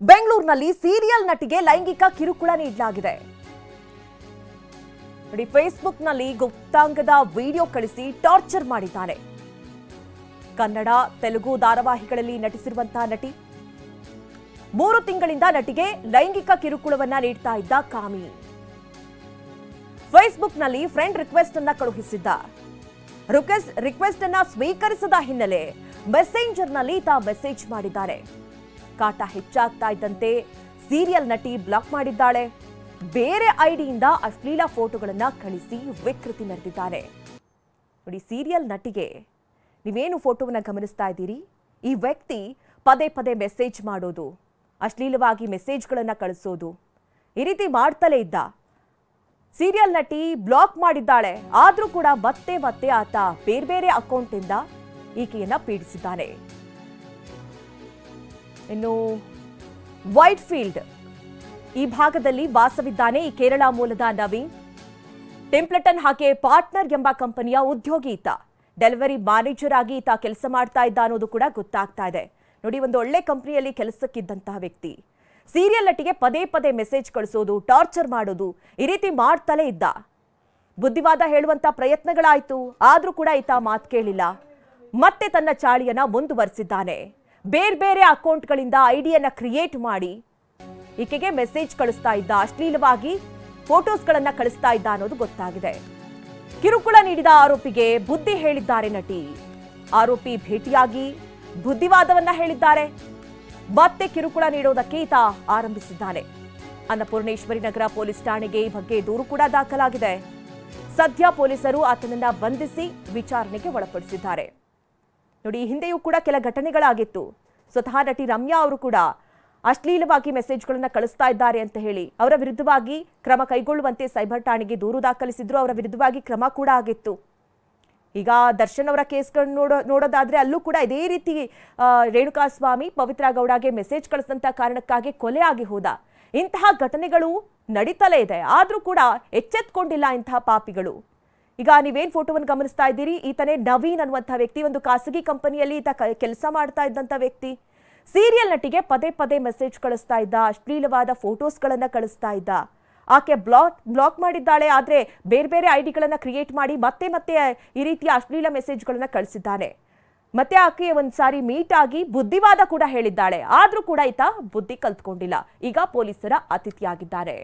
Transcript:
ಬೆಂಗಳೂರಿನಲ್ಲಿ ಸೀರಿಯಲ್ ನಟಿಗೆ ಲೈಂಗಿಕ ಕಿರುಕುಳ ನೀಡಲಾಗಿದೆ. ನೋಡಿ, ಫೇಸ್ಬುಕ್ನಲ್ಲಿ ಗುಪ್ತಾಂಗದ ವಿಡಿಯೋ ಕಳಿಸಿ ಟಾರ್ಚರ್ ಮಾಡಿದ್ದಾನೆ. ಕನ್ನಡ, ತೆಲುಗು ಧಾರಾವಾಹಿಗಳಲ್ಲಿ ನಟಿಸಿರುವಂತಹ ನಟಿ 3 ತಿಂಗಳಿಂದ ನಟಿಗೆ ಲೈಂಗಿಕ ಕಿರುಕುಳವನ್ನ ನೀಡ್ತಾ ಇದ್ದ ಕಾಮಿ. ಫೇಸ್ಬುಕ್ನಲ್ಲಿ ಫ್ರೆಂಡ್ ರಿಕ್ವೆಸ್ಟ್ ಅನ್ನ ಕಳುಹಿಸಿದ್ದ. ರಿಕ್ವೆಸ್ಟ್ ಅನ್ನ ಸ್ವೀಕರಿಸದ ಹಿನ್ನೆಲೆ ಮೆಸೆಂಜರ್ನಲ್ಲಿ ಈತ ಮೆಸೇಜ್ ಮಾಡಿದ್ದಾರೆ. ಕಾಟ ಹೆಚ್ಚಾಗ್ತಾ ಇದ್ದಂತೆ ಸೀರಿಯಲ್ ನಟಿ ಬ್ಲಾಕ್ ಮಾಡಿದ್ದಾಳೆ. ಬೇರೆ ಐಡಿಯಿಂದ ಅಶ್ಲೀಲ ಫೋಟೋಗಳನ್ನ ಕಳಿಸಿ ವಿಕೃತಿ ಮೆರೆದಿದ್ದಾರೆ. ನೋಡಿ, ಸೀರಿಯಲ್ ನಟಿಗೆ ನೀವೇನು ಫೋಟೋವನ್ನ ಗಮನಿಸ್ತಾ ಇದ್ದೀರಿ, ಈ ವ್ಯಕ್ತಿ ಪದೇ ಪದೇ ಮೆಸೇಜ್ ಮಾಡೋದು, ಅಶ್ಲೀಲವಾಗಿ ಮೆಸೇಜ್ಗಳನ್ನ ಕಳಿಸೋದು, ಈ ರೀತಿ ಮಾಡ್ತಲೇ ಇದ್ದ. ಸೀರಿಯಲ್ ನಟಿ ಬ್ಲಾಕ್ ಮಾಡಿದ್ದಾಳೆ. ಆದ್ರೂ ಕೂಡ ಮತ್ತೆ ಮತ್ತೆ ಆತ ಬೇರೆ ಅಕೌಂಟ್ ಇಂದ ಈಕೆಯನ್ನ ಪೀಡಿಸಿದ್ದಾನೆ. ಇನ್ನು ವೈಟ್ ಫೀಲ್ಡ್ ಈ ಭಾಗದಲ್ಲಿ ವಾಸವಿದ್ದಾನೆ ಈ ಕೇರಳ ಮೂಲದ ನವೀನ್. ಟೆಂಪ್ಲೆಟನ್ ಹಾಗೆ ಪಾರ್ಟ್ನರ್ ಎಂಬ ಕಂಪನಿಯ ಉದ್ಯೋಗಿ ಈತ. ಡೆಲಿವರಿ ಮ್ಯಾನೇಜರ್ ಆಗಿ ಈತ ಕೆಲಸ ಮಾಡ್ತಾ ಇದ್ದ ಅನ್ನೋದು ಕೂಡ ಗೊತ್ತಾಗ್ತಾ ಇದೆ. ನೋಡಿ, ಒಂದು ಒಳ್ಳೆ ಕಂಪನಿಯಲ್ಲಿ ಕೆಲಸಕ್ಕಿದ್ದಂತಹ ವ್ಯಕ್ತಿ ಸೀರಿಯಲ್ ನಟಿಗೆ ಪದೇ ಪದೇ ಮೆಸೇಜ್ ಕಳಿಸೋದು, ಟಾರ್ಚರ್ ಮಾಡೋದು, ಈ ರೀತಿ ಮಾಡ್ತಲೇ ಇದ್ದ. ಬುದ್ಧಿವಾದ ಹೇಳುವಂತ ಪ್ರಯತ್ನಗಳಾಯ್ತು, ಆದ್ರೂ ಕೂಡ ಈತ ಮಾತು ಕೇಳಿಲ್ಲ. ಮತ್ತೆ ತನ್ನ ಚಾಳಿಯನ್ನ ಮುಂದುವರಿಸಿದ್ದಾನೆ. ಬೇರೆ ಅಕೌಂಟ್ಗಳಿಂದ ಐಡಿಯನ್ನ ಕ್ರಿಯೇಟ್ ಮಾಡಿ ಈಕೆಗೆ ಮೆಸೇಜ್ ಕಳಿಸ್ತಾ ಇದ್ದ, ಅಶ್ಲೀಲವಾಗಿ ಫೋಟೋಸ್ಗಳನ್ನ ಕಳಿಸ್ತಾ ಇದ್ದ ಅನ್ನೋದು ಗೊತ್ತಾಗಿದೆ. ಕಿರುಕುಳ ನೀಡಿದ ಆರೋಪಿಗೆ ಬುದ್ಧಿ ಹೇಳಿದ್ದಾರೆ ನಟಿ. ಆರೋಪಿ ಭೇಟಿಯಾಗಿ ಬುದ್ಧಿವಾದವನ್ನ ಹೇಳಿದ್ದಾರೆ. ಮತ್ತೆ ಕಿರುಕುಳ ನೀಡೋದಕ್ಕೆ ಈತ ಆರಂಭಿಸಿದ್ದಾನೆ. ಅನ್ನಪೂರ್ಣೇಶ್ವರಿ ನಗರ ಪೊಲೀಸ್ ಠಾಣೆಗೆ ಈ ಬಗ್ಗೆ ದೂರು ಕೂಡ ದಾಖಲಾಗಿದೆ. ಸದ್ಯ ಪೊಲೀಸರು ಆತನನ್ನ ಬಂಧಿಸಿ ವಿಚಾರಣೆಗೆ ಒಳಪಡಿಸಿದ್ದಾರೆ. ನೋಡಿ, ಹಿಂದೆಯೂ ಕೂಡ ಕೆಲ ಘಟನೆಗಳಾಗಿತ್ತು. ಸ್ವತಃ ನಟಿ ರಮ್ಯಾ ಅವರು ಕೂಡ ಅಶ್ಲೀಲವಾಗಿ ಮೆಸೇಜ್ಗಳನ್ನ ಕಳಿಸ್ತಾ ಇದ್ದಾರೆ ಅಂತ ಹೇಳಿ ಅವರ ವಿರುದ್ಧವಾಗಿ ಕ್ರಮ ಕೈಗೊಳ್ಳುವಂತೆ ಸೈಬರ್ ಠಾಣೆಗೆ ದೂರು ದಾಖಲಿಸಿದ್ರು. ಅವರ ವಿರುದ್ಧವಾಗಿ ಕ್ರಮ ಕೂಡ ಆಗಿತ್ತು. ಈಗ ದರ್ಶನ್ ಅವರ ಕೇಸ್ಗಳನ್ನು ನೋಡೋದಾದ್ರೆ ಅಲ್ಲೂ ಕೂಡ ಇದೇ ರೀತಿ ರೇಣುಕಾಸ್ವಾಮಿ ಪವಿತ್ರ ಗೌಡಗೆ ಮೆಸೇಜ್ ಕಳಿಸಿದಂತ ಕಾರಣಕ್ಕಾಗಿ ಕೊಲೆ ಆಗಿ ಹೋದ. ಇಂತಹ ಘಟನೆಗಳು ನಡೀತಲೇ ಇದೆ. ಆದ್ರೂ ಕೂಡ ಎಚ್ಚೆತ್ಕೊಂಡಿಲ್ಲ ಇಂತಹ ಪಾಪಿಗಳು. ಈಗ ನೀವೇನ್ ಫೋಟೋವನ್ನು ಗಮನಿಸ್ತಾ ಇದ್ದೀರಿ, ಈತನೇ ನವೀನ್ ಅನ್ನುವಂತಹ ವ್ಯಕ್ತಿ. ಒಂದು ಖಾಸಗಿ ಕಂಪನಿಯಲ್ಲಿ ಈತ ಕೆಲಸ ಮಾಡ್ತಾ ಇದ್ದಂತ ವ್ಯಕ್ತಿ. ಸೀರಿಯಲ್ ನಟಿಗೆ ಪದೇ ಪದೇ ಮೆಸೇಜ್ ಕಳಿಸ್ತಾ ಇದ್ದ, ಅಶ್ಲೀಲವಾದ ಫೋಟೋಸ್ಗಳನ್ನ ಕಳಿಸ್ತಾ ಇದ್ದ. ಆಕೆ ಬ್ಲಾಕ್ ಮಾಡಿದ್ದಾಳೆ. ಆದ್ರೆ ಬೇರೆ ಐಡಿಗಳನ್ನ ಕ್ರಿಯೇಟ್ ಮಾಡಿ ಮತ್ತೆ ಮತ್ತೆ ಈ ರೀತಿಯ ಅಶ್ಲೀಲ ಮೆಸೇಜ್ಗಳನ್ನ ಕಳಿಸಿದ್ದಾನೆ. ಮತ್ತೆ ಆಕೆ ಒಂದ್ಸಾರಿ ಮೀಟ್ ಆಗಿ ಬುದ್ಧಿವಾದ ಕೂಡ ಹೇಳಿದ್ದಾಳೆ. ಆದ್ರೂ ಕೂಡ ಈತ ಬುದ್ಧಿ ಕಲ್ತ್ಕೊಂಡಿಲ್ಲ. ಈಗ ಪೊಲೀಸರ ಅತಿಥಿಯಾಗಿದ್ದಾರೆ.